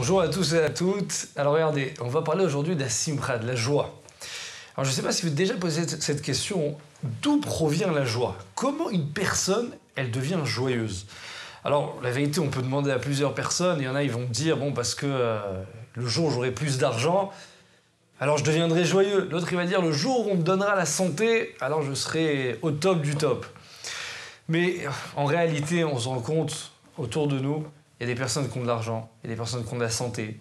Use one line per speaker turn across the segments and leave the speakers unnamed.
Bonjour à tous et à toutes. Alors regardez, on va parler aujourd'hui de la simra, de la joie. Alors je ne sais pas si vous avez déjà posé cette question, d'où provient la joie? Comment une personne, elle devient joyeuse? Alors la vérité, on peut demander à plusieurs personnes, et il y en a, ils vont me dire, bon, parce que le jour où j'aurai plus d'argent, alors je deviendrai joyeux. L'autre, il va dire, le jour où on me donnera la santé, alors je serai au top du top. Mais en réalité, on se rend compte, autour de nous, il y a des personnes qui ont de l'argent, il y a des personnes qui ont de la santé,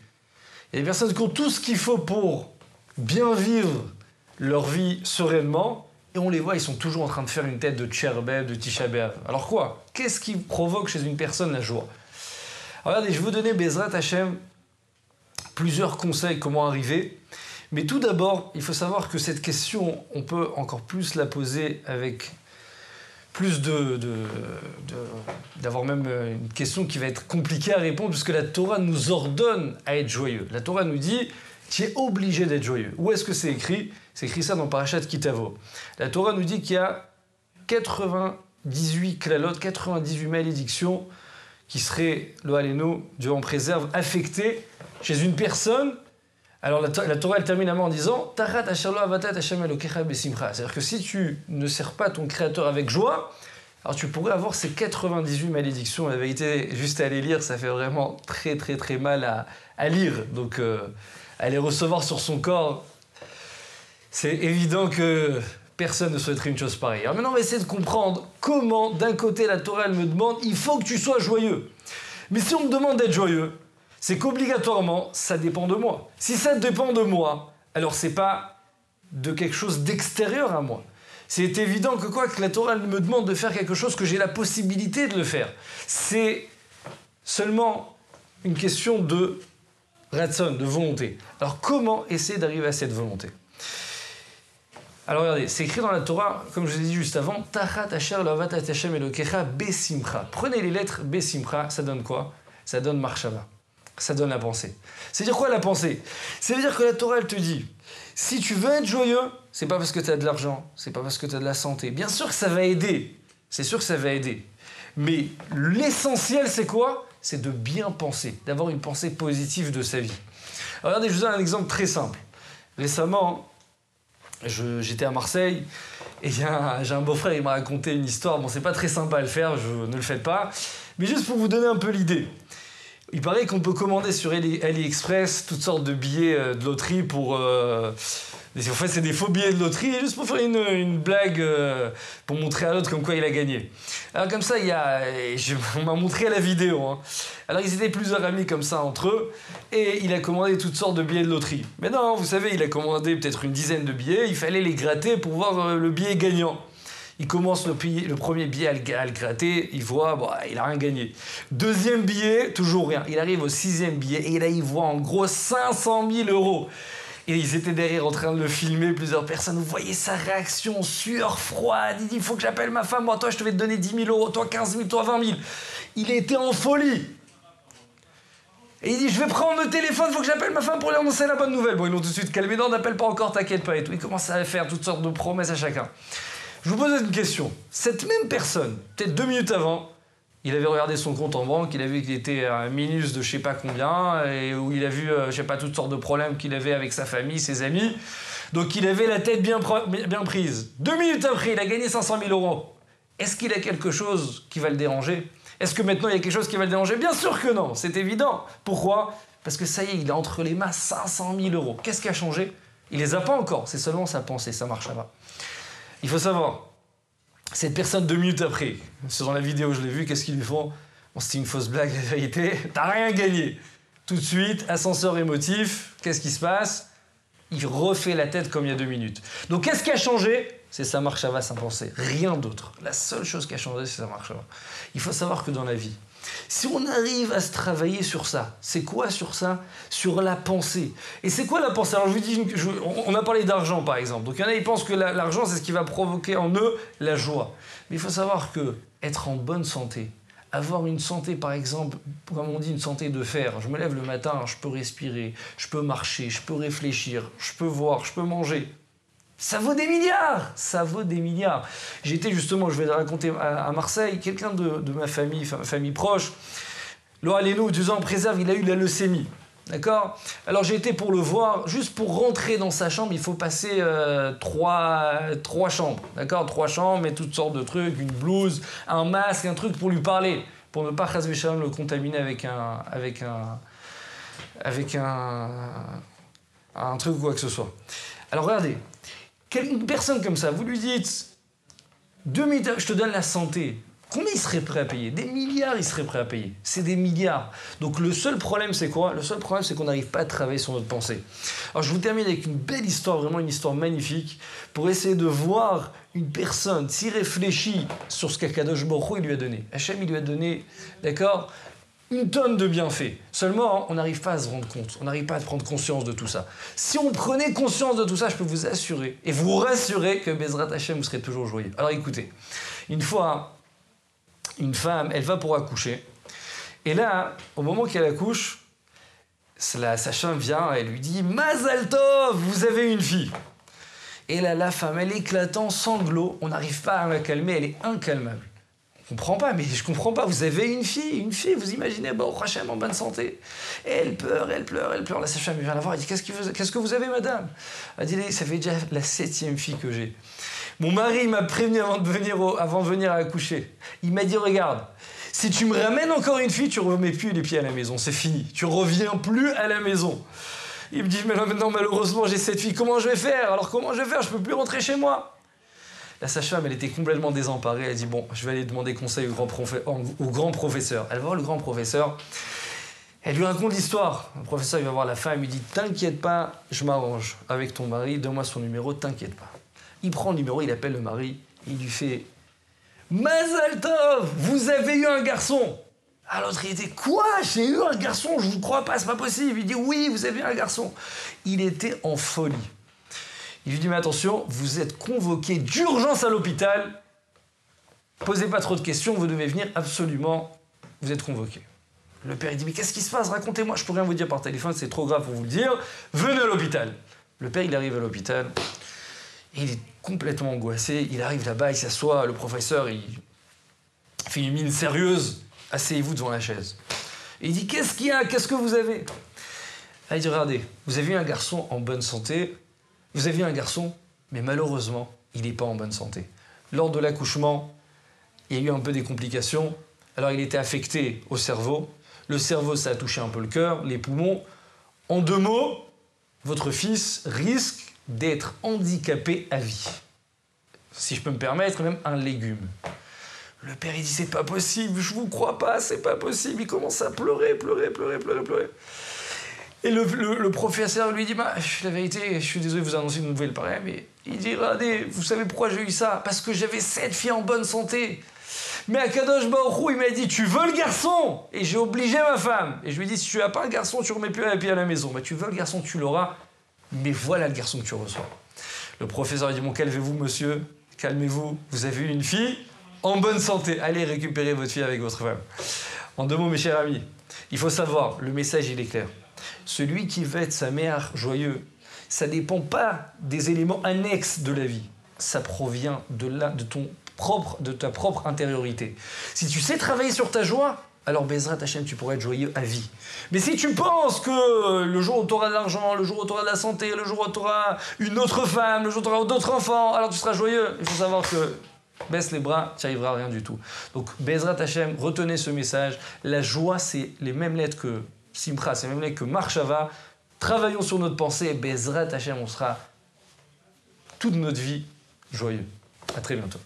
il y a des personnes qui ont tout ce qu'il faut pour bien vivre leur vie sereinement, et on les voit, ils sont toujours en train de faire une tête de Tcherbeb, de Tisha B'Av. Alors quoi? Qu'est-ce qui provoque chez une personne la joie? Alors regardez, je vais vous donner Bezrat Hashem plusieurs conseils comment arriver. Mais tout d'abord, il faut savoir que cette question, on peut encore plus la poser avec plus d'avoir même une question qui va être compliquée à répondre, puisque la Torah nous ordonne à être joyeux. La Torah nous dit, tu es obligé d'être joyeux. Où est-ce que c'est écrit? C'est écrit ça dans Parashat Kitavo. La Torah nous dit qu'il y a 98 klalot, 98 malédictions qui seraient, lo aleno, Dieu en préserve, affectées chez une personne. Alors la Torah elle termine en disant Tarat asher lo avatat Hashem Elokecha besimcha. C'est-à-dire que si tu ne sers pas ton Créateur avec joie, alors tu pourrais avoir ces 98 malédictions. La vérité, juste à les lire, ça fait vraiment très très très mal à lire. Donc à les recevoir sur son corps, c'est évident que personne ne souhaiterait une chose pareille. Alors maintenant on va essayer de comprendre comment, d'un côté la Torah elle me demande il faut que tu sois joyeux. Mais si on me demande d'être joyeux, c'est qu'obligatoirement, ça dépend de moi. Si ça dépend de moi, alors c'est pas de quelque chose d'extérieur à moi. C'est évident que quoi que la Torah me demande de faire quelque chose que j'ai la possibilité de le faire. C'est seulement une question de ratson, de volonté. Alors comment essayer d'arriver à cette volonté? Alors regardez, c'est écrit dans la Torah, comme je vous ai dit juste avant, Tachat asher lo avatat Hashem Elokecha besimcha. Prenez les lettres besimcha, ça donne quoi? Ça donne marshava. Ça donne la pensée. C'est-à-dire quoi la pensée? C'est-à-dire que la Torah, elle te dit, si tu veux être joyeux, c'est pas parce que tu as de l'argent, c'est pas parce que tu as de la santé. Bien sûr que ça va aider, c'est sûr que ça va aider. Mais l'essentiel, c'est quoi? C'est de bien penser, d'avoir une pensée positive de sa vie. Alors, regardez, je vous donne un exemple très simple. Récemment, j'étais à Marseille, et j'ai un beau-frère, il m'a raconté une histoire. Bon, c'est pas très sympa à le faire, ne le faites pas. Mais juste pour vous donner un peu l'idée. Il paraît qu'on peut commander sur AliExpress toutes sortes de billets de loterie pour... en fait, c'est des faux billets de loterie, juste pour faire une blague, pour montrer à l'autre comme quoi il a gagné. Alors comme ça, on m'a montré la vidéo. Hein. Alors ils étaient plusieurs amis comme ça entre eux, et il a commandé toutes sortes de billets de loterie. Mais non, vous savez, il a commandé peut-être une dizaine de billets, il fallait les gratter pour voir le billet gagnant. Il commence le premier billet à le gratter, il voit, bon, il n'a rien gagné. Deuxième billet, toujours rien. Il arrive au 6e billet et là, il voit en gros 500 000 €. Et ils étaient derrière en train de le filmer, plusieurs personnes. Vous voyez sa réaction, sueur froide. Il dit, il faut que j'appelle ma femme. Moi, toi, je te vais te donner 10 000 €, toi 15 000, toi 20 000. Il était en folie. Et il dit, je vais prendre le téléphone, il faut que j'appelle ma femme pour lui annoncer la bonne nouvelle. Bon, ils l'ont tout de suite calmé. Non, n'appelle pas encore, t'inquiète pas. Et tout. Il commence à faire toutes sortes de promesses à chacun. Je vous pose une question. Cette même personne, peut-être 2 minutes avant, il avait regardé son compte en banque, il a vu qu'il était à un minus de je sais pas combien, et où il a vu, je sais pas, toutes sortes de problèmes qu'il avait avec sa famille, ses amis. Donc il avait la tête bien prise. 2 minutes après, il a gagné 500 000 €. Est-ce qu'il a quelque chose qui va le déranger? Est-ce que maintenant il y a quelque chose qui va le déranger? Bien sûr que non, c'est évident. Pourquoi? Parce que ça y est, il a entre les mains 500 000 €. Qu'est-ce qui a changé? Il les a pas encore, c'est seulement sa pensée, ça marche là-bas. Il faut savoir, cette personne 2 minutes après, sur la vidéo je l'ai vu, qu'est-ce qu'ils lui font? Bon, c'était une fausse blague, la vérité, t'as rien gagné. Tout de suite, ascenseur émotif, qu'est-ce qui se passe? Il refait la tête comme il y a 2 minutes. Donc qu'est-ce qui a changé? C'est sa marshava, sa pensée, rien d'autre. La seule chose qui a changé, c'est sa marshava. Il faut savoir que dans la vie, si on arrive à se travailler sur ça, c'est quoi sur ça? Sur la pensée. Et c'est quoi la pensée? Alors je vous dis, on a parlé d'argent par exemple. Donc il y en a, ils pensent que l'argent c'est ce qui va provoquer en eux la joie. Mais il faut savoir que être en bonne santé, avoir une santé par exemple, comme on dit, une santé de fer. Je me lève le matin, je peux respirer, je peux marcher, je peux réfléchir, je peux voir, je peux manger. Ça vaut des milliards! Ça vaut des milliards. J'étais justement, je vais raconter à Marseille, quelqu'un de ma famille proche, Lo Aleno, Dieu en préserve, il a eu la leucémie. D'accord? Alors j'ai été pour le voir, juste pour rentrer dans sa chambre, il faut passer trois chambres. D'accord? 3 chambres, et toutes sortes de trucs, une blouse, un masque, un truc pour lui parler, pour ne pas chas v'shalom le contaminer avec un truc ou quoi que ce soit. Alors regardez, une personne comme ça, vous lui dites 2 minutes, je te donne la santé. Combien il serait prêt à payer? Des milliards, il serait prêt à payer. C'est des milliards. Donc le seul problème, c'est quoi? Le seul problème, c'est qu'on n'arrive pas à travailler sur notre pensée. Alors je vous termine avec une belle histoire, vraiment une histoire magnifique, pour essayer de voir une personne s'y réfléchit sur ce qu'Akadosh Baruch Hu, il lui a donné. Hachem, il lui a donné, d'accord, une tonne de bienfaits. Seulement, on n'arrive pas à se rendre compte. On n'arrive pas à prendre conscience de tout ça. Si on prenait conscience de tout ça, je peux vous assurer, et vous rassurer que Bezrat Hachem, vous serez toujours joyeux. Alors écoutez, une fois, une femme, elle va pour accoucher. Et là, au moment qu'elle accouche, sa sage-femme vient, elle lui dit « Mazal Tov, vous avez une fille !» Et là, la femme, elle éclate en sanglots. On n'arrive pas à la calmer, elle est incalmable. Je comprends pas, mais je comprends pas. Vous avez une fille, vous imaginez, bon, Hachem en bonne santé. Et elle pleure. La sage-femme vient la voir, elle dit qu'est-ce que vous avez, madame? Elle dit ça fait déjà la 7e fille que j'ai. Mon mari m'a prévenu avant de venir à accoucher. Il m'a dit regarde, si tu me ramènes encore une fille, tu ne remets plus les pieds à la maison, c'est fini. Tu reviens plus à la maison. Il me dit mais maintenant malheureusement j'ai cette fille, comment je vais faire? Alors comment je vais faire? Je peux plus rentrer chez moi. La sage-femme, elle était complètement désemparée. Elle dit bon, je vais aller demander conseil au grand professeur. Elle va voir le grand professeur. Elle lui raconte l'histoire. Le professeur, il va voir la femme, il lui dit t'inquiète pas, je m'arrange avec ton mari, donne-moi son numéro, t'inquiète pas. Il prend le numéro, il appelle le mari, il lui fait Mazal Tov, vous avez eu un garçon. Alors l'autre, il dit quoi? J'ai eu un garçon, je vous crois pas, c'est pas possible. Il dit oui, vous avez eu un garçon. Il était en folie. Il lui dit mais attention, vous êtes convoqué d'urgence à l'hôpital. Posez pas trop de questions, vous devez venir absolument. Vous êtes convoqué. Le père il dit mais qu'est-ce qui se passe? Racontez-moi, je peux rien vous dire par téléphone, c'est trop grave pour vous le dire. Venez à l'hôpital. Le père il arrive à l'hôpital. Il est complètement angoissé, il arrive là-bas, il s'assoit, le professeur, il fait une mine sérieuse. Asseyez-vous devant la chaise. Et il dit, qu'est-ce qu'il y a? Qu'est-ce que vous avez? Là, il dit, regardez, vous avez eu un garçon en bonne santé, vous avez eu un garçon, mais malheureusement, il n'est pas en bonne santé. Lors de l'accouchement, il y a eu un peu des complications. Alors, il était affecté au cerveau. Le cerveau, ça a touché un peu le cœur, les poumons. En 2 mots, votre fils risque d'être handicapé à vie. Si je peux me permettre, même un légume. Le père, il dit, c'est pas possible, je vous crois pas, c'est pas possible. Il commence à pleurer. Et le professeur lui dit, la vérité, je suis désolé de vous annoncer une nouvelle pareille, mais il dit, regardez, vous savez pourquoi j'ai eu ça? Parce que j'avais 7 filles en bonne santé. Mais Akadosh Baruch Hu, il m'a dit, tu veux le garçon? Et j'ai obligé ma femme. Et je lui ai dit, si tu n'as pas un garçon, tu remets plus les pieds à la maison. Tu veux le garçon, tu l'auras. Mais voilà le garçon que tu reçois. Le professeur dit, bon, calmez-vous, monsieur, calmez-vous, vous avez eu une fille en bonne santé. Allez récupérer votre fille avec votre femme. En 2 mots, mes chers amis, il faut savoir, le message, il est clair. Celui qui veut être sa mère joyeux, ça ne dépend pas des éléments annexes de la vie. Ça provient de ta propre intériorité. Si tu sais travailler sur ta joie, alors Bezrat Hachem, tu pourrais être joyeux à vie. Mais si tu penses que le jour où tu auras de l'argent, le jour où tu auras de la santé, le jour où tu auras une autre femme, le jour où tu auras d'autres enfants, alors tu seras joyeux. Il faut savoir que baisse les bras, tu n'y arriveras à rien du tout. Donc Bezrat Hachem, retenez ce message. La joie, c'est les mêmes lettres que Simcha, c'est les mêmes lettres que Marshava. Travaillons sur notre pensée et Bezrat Hachem, on sera toute notre vie joyeux. À très bientôt.